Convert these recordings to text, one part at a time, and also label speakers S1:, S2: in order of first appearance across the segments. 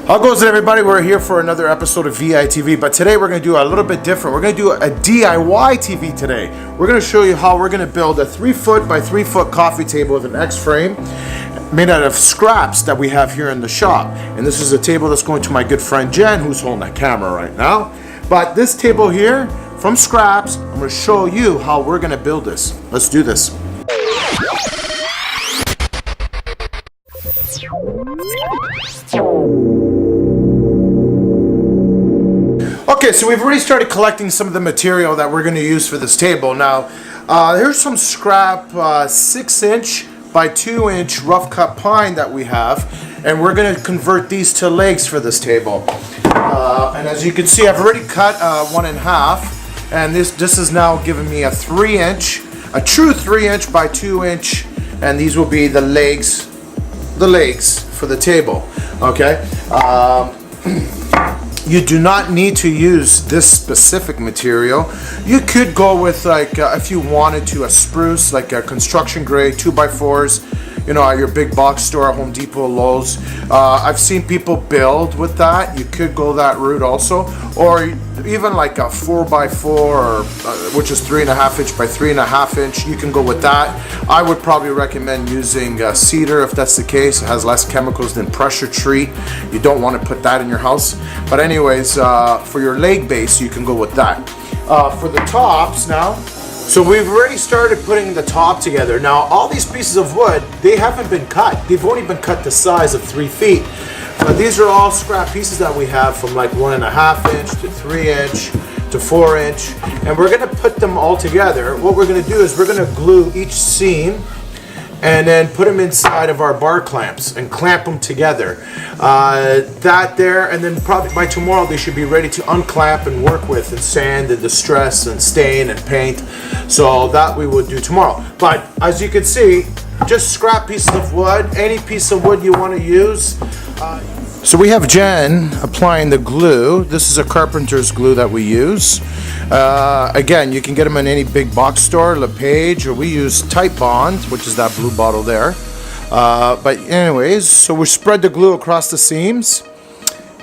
S1: How goes it, everybody? We're here for another episode of VITV, but today we're going to do a little bit different. We're going to do a DIY TV today. We're going to show you how we're going to build a 3-foot by 3-foot coffee table with an X-frame made out of scraps that we have here in the shop. And this is a table that's going to my good friend Jen, who's holding that camera right now. But this table here, from scraps, I'm going to show you how we're going to build this. Let's do this. Okay, so we've already started collecting some of the material that we're going to use for this table. Now, here's some scrap 6-inch by 2-inch rough cut pine that we have, and we're going to convert these to legs for this table. And as you can see, I've already cut one in half, and this is now giving me a 3-inch, a true 3-inch by 2-inch, and these will be the legs for the table. Okay. You do not need to use this specific material. You could go with, like, if you wanted to, a spruce, like a construction grade 2x4s, you know, at your big box store, Home Depot, Lowe's. I've seen people build with that. You could go that route also, or even like a 4x4, which is 3.5 inch by 3.5 inch. You can go with that. I would probably recommend using cedar if that's the case. It has less chemicals than pressure treat. You don't want to put that in your house. But anyways, for your leg base, you can go with that. For the tops now, so we've already started putting the top together. Now, all these pieces of wood, they haven't been cut. They've only been cut the size of 3 feet. These are all scrap pieces that we have from like 1.5 inch to 3-inch to 4-inch. And we're gonna put them all together. What we're gonna do is we're gonna glue each seam and then put them inside of our bar clamps and clamp them together. That there, and then probably by tomorrow they should be ready to unclamp and work with and sand and distress and stain and paint. So that we would do tomorrow. But as you can see, just scrap pieces of wood, any piece of wood you want to use. So we have Jen applying the glue. This is a carpenter's glue that we use. Again, you can get them in any big box store, LePage, or we use Type Bond, which is that blue bottle there. But anyways, so we spread the glue across the seams.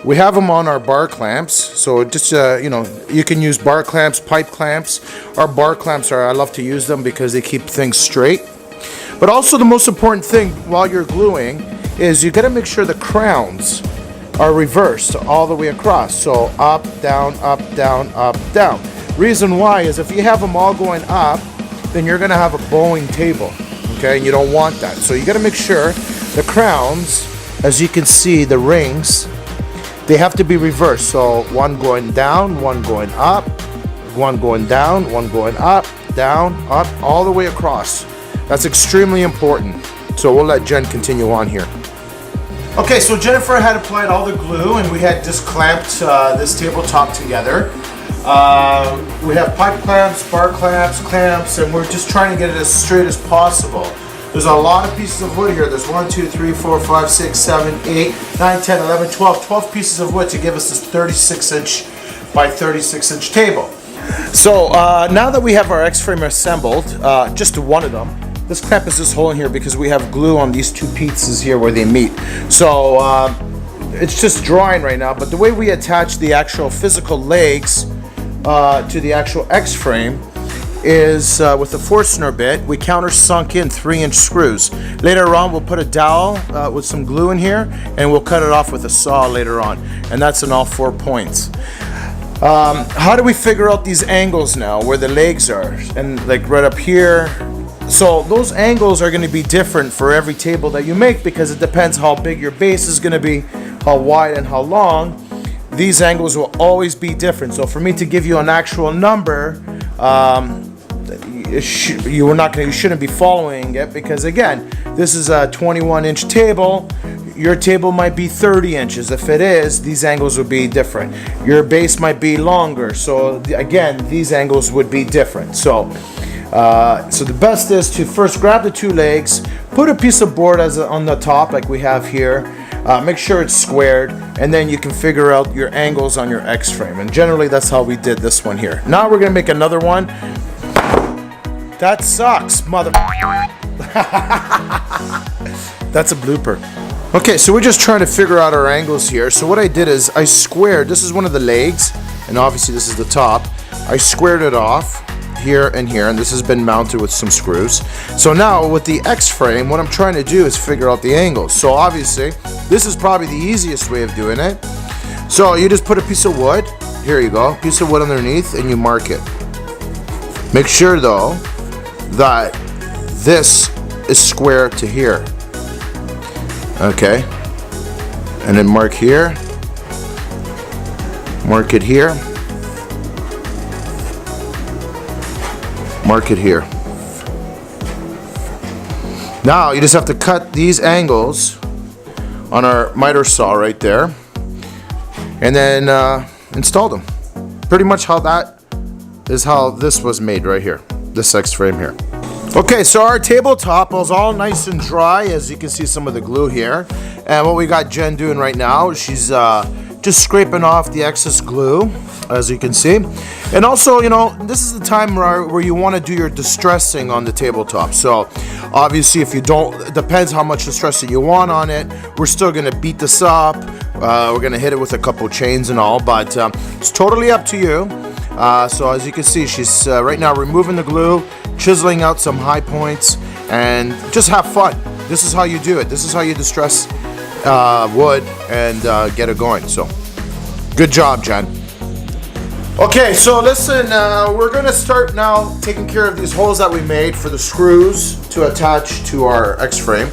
S1: We have them on our bar clamps, so just you know, you can use bar clamps, pipe clamps. Our bar clamps I love to use them because they keep things straight. But also the most important thing while you're gluing is you got to make sure the crowns are reversed all the way across. So up, down, up, down, up, down. Reason why is if you have them all going up, then you're going to have a bowing table, okay? And you don't want that. So you got to make sure the crowns, as you can see, the rings, they have to be reversed. So one going down, one going up, one going down, one going up, down, up, all the way across. That's extremely important. So we'll let Jen continue on here. Okay, so Jennifer had applied all the glue and we had just clamped this tabletop together. We have pipe clamps, bar clamps, and we're just trying to get it as straight as possible. There's a lot of pieces of wood here. There's 1, 2, 3, 4, 5, 6, 7, 8, 9, 10, 11, 12 pieces of wood to give us this 36-inch by 36-inch table. So now that we have our X-frame assembled, just one of them, this clamp is just holding here because we have glue on these 2 pieces here where they meet. So it's just drying right now, but the way we attach the actual physical legs to the actual X-frame is with a Forstner bit. We countersunk in 3-inch screws. Later on, we'll put a dowel with some glue in here, and we'll cut it off with a saw later on. And that's in all 4 points. How do we figure out these angles now, where the legs are? And like right up here. So those angles are going to be different for every table that you make because it depends how big your base is going to be, how wide and how long. These angles will always be different. So for me to give you an actual number, you shouldn't be following it because again, this is a 21-inch table. Your table might be 30 inches. If it is, these angles would be different. Your base might be longer. So again, these angles would be different. So the best is to first grab the 2 legs, put a piece of board on the top like we have here, make sure it's squared, and then you can figure out your angles on your X-frame. And generally that's how we did this one here. Now we're gonna make another one. That sucks, mother. That's a blooper. Okay, so we're just trying to figure out our angles here. So what I did is I squared, this is one of the legs, and obviously this is the top. I squared it off here and here, and this has been mounted with some screws. So now with the X-frame, what I'm trying to do is figure out the angles. So obviously, this is probably the easiest way of doing it. So you just put a piece of wood, here you go, piece of wood underneath, and you mark it. Make sure though that this is square to here. Okay, and then mark here, mark it here, mark it here. Now you just have to cut these angles on our miter saw right there, and then install them. Pretty much how that is how this was made right here, this X-frame here. Okay, so our tabletop was all nice and dry, as you can see some of the glue here. And what we got Jen doing right now, she's just scraping off the excess glue, as you can see. And also, you know, this is the time where you want to do your distressing on the tabletop. So obviously if you don't, it depends how much distressing you want on it. We're still going to beat this up. We're going to hit it with a couple chains and all, but it's totally up to you. So as you can see, she's right now removing the glue, chiseling out some high points, and just have fun. This is how you do it. This is how you distress wood and get it going. So good job, Jen. Okay, so listen, we're gonna start now taking care of these holes that we made for the screws to attach to our X-frame.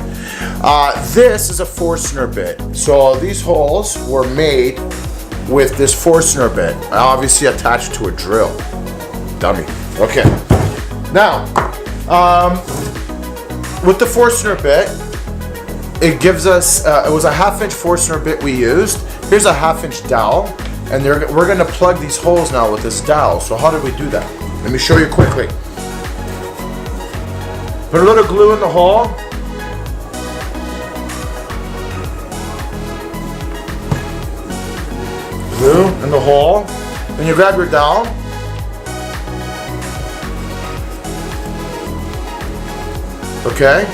S1: This is a Forstner bit. So these holes were made with this Forstner bit, obviously attached to a drill. Dummy. Okay. Now, with the Forstner bit, it gives us, it was a 1/2-inch Forstner bit we used. Here's a 1/2-inch dowel, and we're gonna plug these holes now with this dowel. So how did we do that? Let me show you quickly. Put a little glue in the hole. Glue in the hole. Then you grab your dowel. Okay.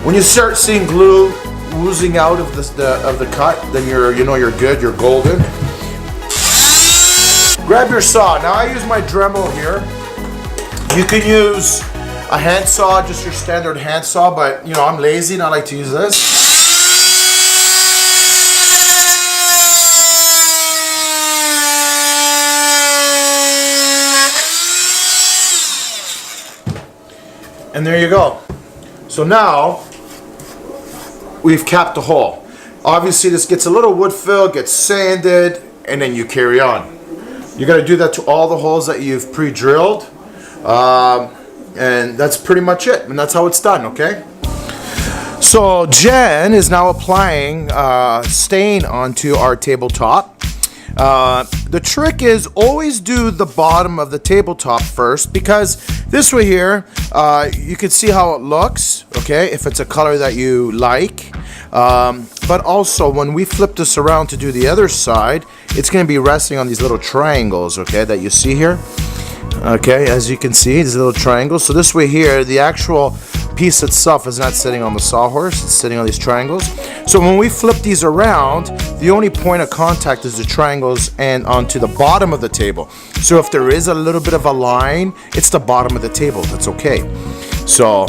S1: When you start seeing glue oozing out of the cut, then you know you're good. You're golden. Grab your saw. Now I use my Dremel here. You can use a hand saw, just your standard hand saw, but you know I'm lazy and I like to use this. And there you go. So now we've capped the hole. Obviously this gets a little wood fill, gets sanded, and then you carry on. You're gonna do that to all the holes that you've pre-drilled, and that's pretty much it. And that's how it's done, okay? So Jen is now applying stain onto our tabletop. The trick is always do the bottom of the tabletop first, because this way here, you can see how it looks, okay, if it's a color that you like. But also when we flip this around to do the other side, it's going to be resting on these little triangles, okay, that you see here. Okay, as you can see, these little triangles. So this way here, the actual piece itself is not sitting on the sawhorse, it's sitting on these triangles. So when we flip these around, the only point of contact is the triangles and onto the bottom of the table. So if there is a little bit of a line, it's the bottom of the table. That's okay. So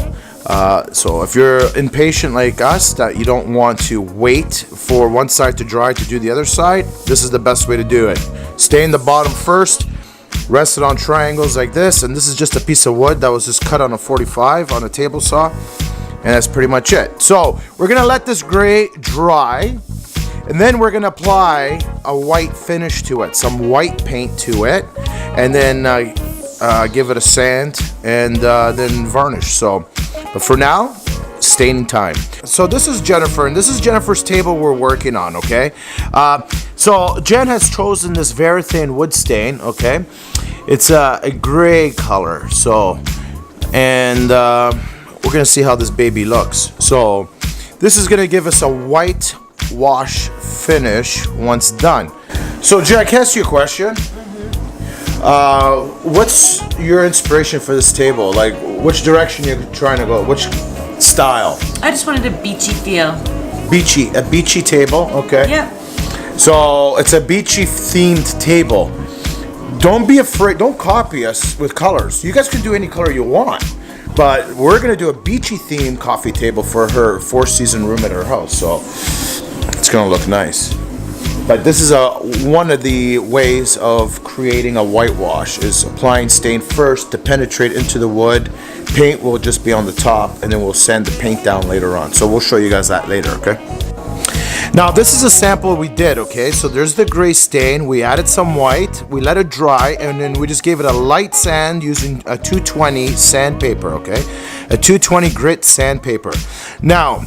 S1: if you're impatient like us, that you don't want to wait for one side to dry to do the other side, this is the best way to do it. Stain the bottom first, rest it on triangles like this, and this is just a piece of wood that was just cut on a 45 on a table saw, and that's pretty much it. So we're gonna let this gray dry, and then we're gonna apply a white finish to it, some white paint to it, and then give it a sand and then varnish. So, but for now, staining time. So this is Jennifer, and this is Jennifer's table we're working on, okay? So Jen has chosen this Verithin wood stain, okay? It's a gray color, so, and we're gonna see how this baby looks. So this is gonna give us a white wash finish once done. So Jen, can I ask you a question? What's your inspiration for this table? Like, which direction you're trying to go? Which style?
S2: I just wanted a beachy feel.
S1: A beachy table, okay?
S2: Yeah.
S1: So it's a beachy themed table. Don't be afraid, don't copy us with colors. You guys can do any color you want, but we're gonna do a beachy themed coffee table for her 4-season room at her house, so it's gonna look nice. But this is one of the ways of creating a whitewash, is applying stain first to penetrate into the wood. Paint will just be on the top, and then we'll sand the paint down later on. So we'll show you guys that later, okay? Now this is a sample we did, okay? So there's the gray stain, we added some white, we let it dry, and then we just gave it a light sand using a 220 sandpaper, okay? A 220 grit sandpaper. Now,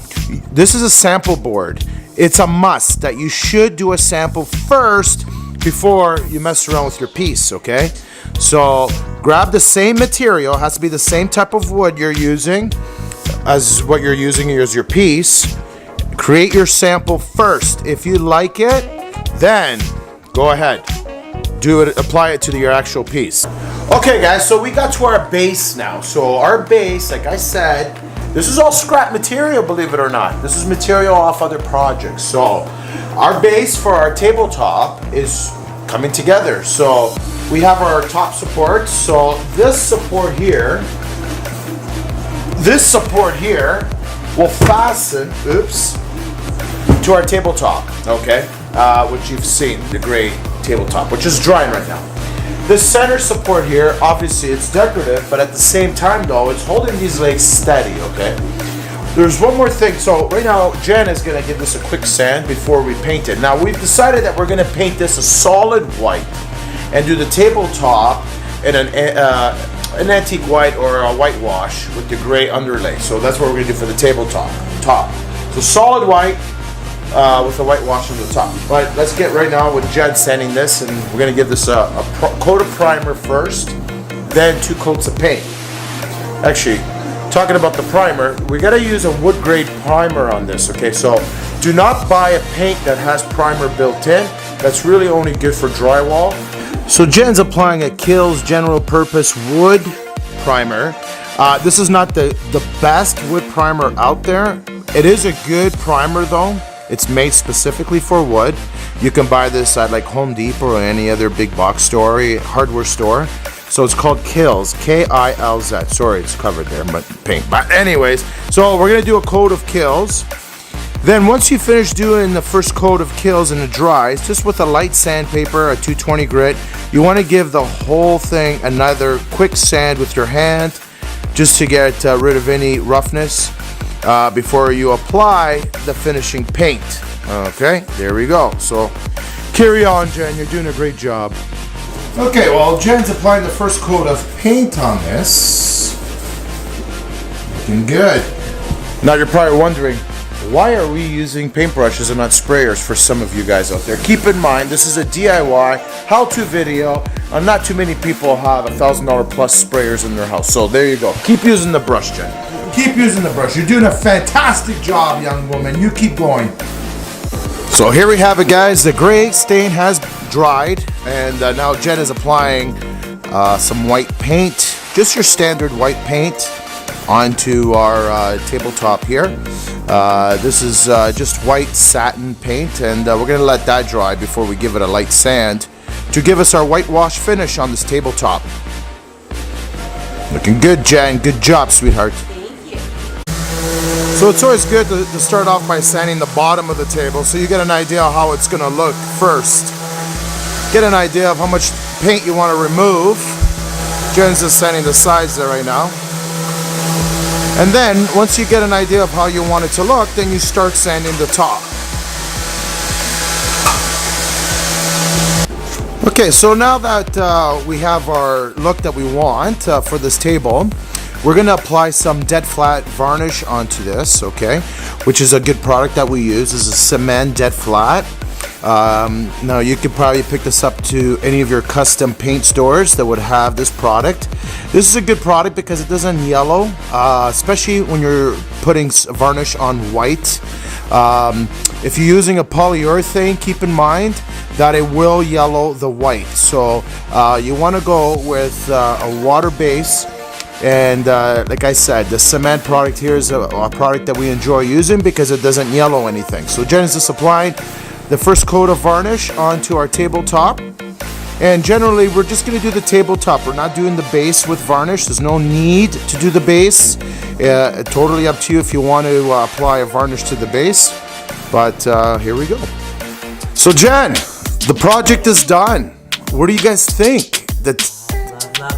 S1: this is a sample board. It's a must that you should do a sample first before you mess around with your piece, okay? So grab the same material, it has to be the same type of wood you're using as what you're using as your piece. Create your sample first. If you like it, then go ahead. Do it, apply it to your actual piece. Okay guys, so we got to our base now. So our base, like I said, this is all scrap material, believe it or not. This is material off other projects. So our base for our tabletop is coming together. So we have our top supports. So this support here will fasten, to our tabletop, okay? Which you've seen, the gray tabletop, which is drying right now. The center support here, obviously it's decorative, but at the same time though, it's holding these legs steady, okay? There's one more thing. So right now, Jen is gonna give this a quick sand before we paint it. Now we've decided that we're gonna paint this a solid white and do the tabletop in an antique white or a whitewash with the gray underlay. So that's what we're gonna do for the tabletop. So solid white with a whitewash on the top. But let's get right now with Jen sanding this, and we're gonna give this a coat of primer first, then 2 coats of paint. Actually, talking about the primer, we gotta use a wood grade primer on this, okay? So do not buy a paint that has primer built in. That's really only good for drywall. So Jen's applying a Kills general purpose wood primer. This is not the best wood primer out there. It is a good primer though. It's made specifically for wood. You can buy this at like Home Depot or any other big box store, hardware store. So it's called Kills, K-I-L-Z. Sorry, it's covered there, but paint. But anyways, so we're gonna do a coat of Kills. Then once you finish doing the first coat of Kills and it dries, just with a light sandpaper, a 220 grit, you want to give the whole thing another quick sand with your hand, just to get rid of any roughness before you apply the finishing paint. Okay, there we go. So carry on, Jen, you're doing a great job. Okay, well, Jen's applying the first coat of paint on this. Looking good. Now you're probably wondering, why are we using paintbrushes and not sprayers for some of you guys out there? Keep in mind, this is a DIY how-to video. Not too many people have $1,000 plus sprayers in their house. So there you go. Keep using the brush, Jen. Keep using the brush. You're doing a fantastic job, young woman. You keep going. So here we have it, guys. The gray stain has dried, and now Jen is applying some white paint, just your standard white paint, onto our tabletop here. This is just white satin paint, and we're going to let that dry before we give it a light sand to give us our whitewash finish on this tabletop. Looking good, Jen. Good job, sweetheart.
S2: Thank you.
S1: So it's always good to start off by sanding the bottom of the table so you get an idea of how it's going to look first. Get an idea of how much paint you want to remove. Jen's just sanding the sides there right now. And then, once you get an idea of how you want it to look, then you start sanding the top. Okay, so now that we have our look that we want for this table, we're going to apply some dead flat varnish onto this, okay? Which is a good product that we use. This is cement dead flat. Now you could probably pick this up to any of your custom paint stores that would have this product. This is a good product because it doesn't yellow, especially when you're putting varnish on white. If you're using a polyurethane, keep in mind that it will yellow the white. So you want to go with a water base And like I said, the cement product here is a product that we enjoy using because it doesn't yellow anything. So Jen is just applying the first coat of varnish onto our tabletop. And generally, we're just going to do the tabletop. We're not doing the base with varnish. There's no need to do the base. Totally up to you if you want to apply a varnish to the base. But here we go. So Jen, the project is done. What do you guys think?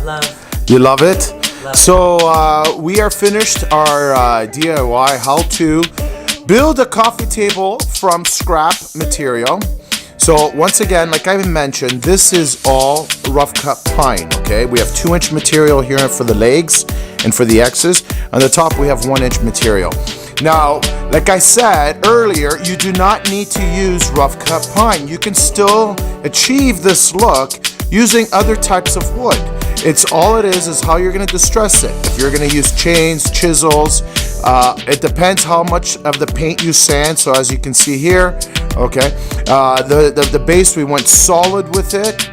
S2: Love.
S1: You love it? So we are finished our DIY how to build a coffee table from scrap material. So once again, like I mentioned, this is all rough cut pine, okay? We have 2-inch material here for the legs and for the X's. On the top, we have 1-inch material. Now, like I said earlier, you do not need to use rough cut pine. You can still achieve this look using other types of wood. It's all it is how you're gonna distress it. If you're gonna use chains, chisels, it depends how much of the paint you sand. So as you can see here, okay, the base, we went solid with it.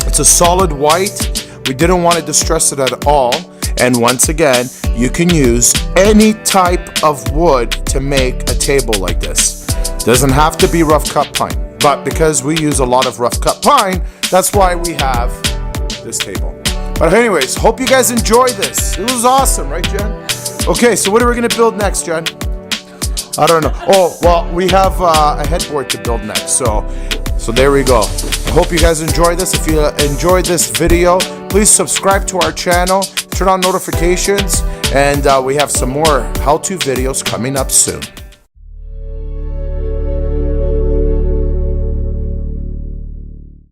S1: It's a solid white. We didn't want to distress it at all. And once again, you can use any type of wood to make a table like this. Doesn't have to be rough cut pine, but because we use a lot of rough cut pine, that's why we have this table. But anyways, hope you guys enjoy this. It was awesome, right, Jen? Okay, so what are we gonna build next, Jen? I don't know. Oh, well, we have a headboard to build next. So there we go. I hope you guys enjoy this. If you enjoyed this video, please subscribe to our channel, turn on notifications, and we have some more how-to videos coming up soon.